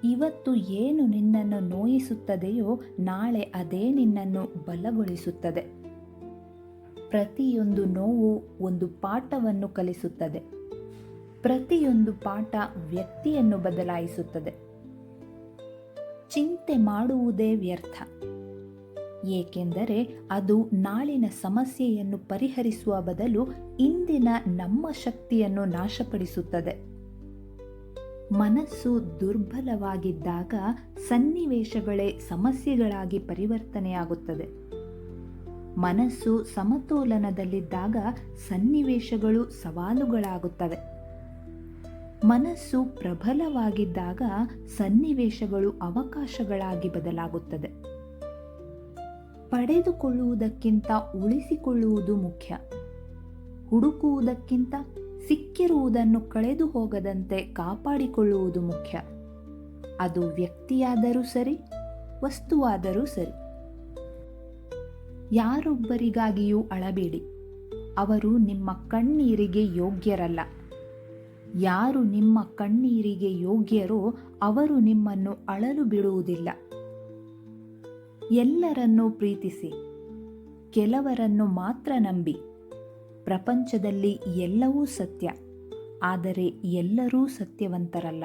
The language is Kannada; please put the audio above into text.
ಇವತ್ತು ಏನು ನಿನ್ನನ್ನು ನೋಯಿಸುತ್ತದೆಯೋ ನಾಳೆ ಅದೇ ನಿನ್ನನ್ನು ಬಲಗೊಳಿಸುತ್ತದೆ. ಪ್ರತಿಯೊಂದು ನೋವು ಒಂದು ಪಾಠವನ್ನು ಕಲಿಸುತ್ತದೆ. ಪ್ರತಿಯೊಂದು ಪಾಠ ವ್ಯಕ್ತಿಯನ್ನು ಬದಲಾಯಿಸುತ್ತದೆ. ಚಿಂತೆ ಮಾಡುವುದೇ ವ್ಯರ್ಥ, ಏಕೆಂದರೆ ಅದು ನಾಳಿನ ಸಮಸ್ಯೆಯನ್ನು ಪರಿಹರಿಸುವ ಬದಲು ಇಂದಿನ ನಮ್ಮ ಶಕ್ತಿಯನ್ನು ನಾಶಪಡಿಸುತ್ತದೆ. ಮನಸ್ಸು ದುರ್ಬಲವಾಗಿದ್ದಾಗ ಸನ್ನಿವೇಶಗಳೇ ಸಮಸ್ಯೆಗಳಾಗಿ ಪರಿವರ್ತನೆಯಾಗುತ್ತದೆ. ಮನಸ್ಸು ಸಮತೋಲನದಲ್ಲಿದ್ದಾಗ ಸನ್ನಿವೇಶಗಳು ಸವಾಲುಗಳಾಗುತ್ತವೆ. ಮನಸ್ಸು ಪ್ರಬಲವಾಗಿದ್ದಾಗ ಸನ್ನಿವೇಶಗಳು ಅವಕಾಶಗಳಾಗಿ ಬದಲಾಗುತ್ತದೆ. ಪಡೆದುಕೊಳ್ಳುವುದಕ್ಕಿಂತ ಉಳಿಸಿಕೊಳ್ಳುವುದು ಮುಖ್ಯ. ಹುಡುಕುವುದಕ್ಕಿಂತ ಸಿಕ್ಕಿರುವುದನ್ನು ಕಳೆದು ಹೋಗದಂತೆ ಕಾಪಾಡಿಕೊಳ್ಳುವುದು ಮುಖ್ಯ. ಅದು ವ್ಯಕ್ತಿಯಾದರೂ ಸರಿ, ವಸ್ತುವಾದರೂ ಸರಿ. ಯಾರೊಬ್ಬರಿಗಾಗಿಯೂ ಅಳಬೇಡಿ, ಅವರು ನಿಮ್ಮ ಕಣ್ಣೀರಿಗೆ ಯೋಗ್ಯರಲ್ಲ. ಯಾರು ನಿಮ್ಮ ಕಣ್ಣೀರಿಗೆ ಯೋಗ್ಯರೋ ಅವರು ನಿಮ್ಮನ್ನು ಅಳಲು ಬಿಡುವುದಿಲ್ಲ. ಎಲ್ಲರನ್ನೂ ಪ್ರೀತಿಸಿ, ಕೆಲವರನ್ನು ಮಾತ್ರ ನಂಬಿ. ಪ್ರಪಂಚದಲ್ಲಿ ಎಲ್ಲವೂ ಸತ್ಯ, ಆದರೆ ಎಲ್ಲರೂ ಸತ್ಯವಂತರಲ್ಲ.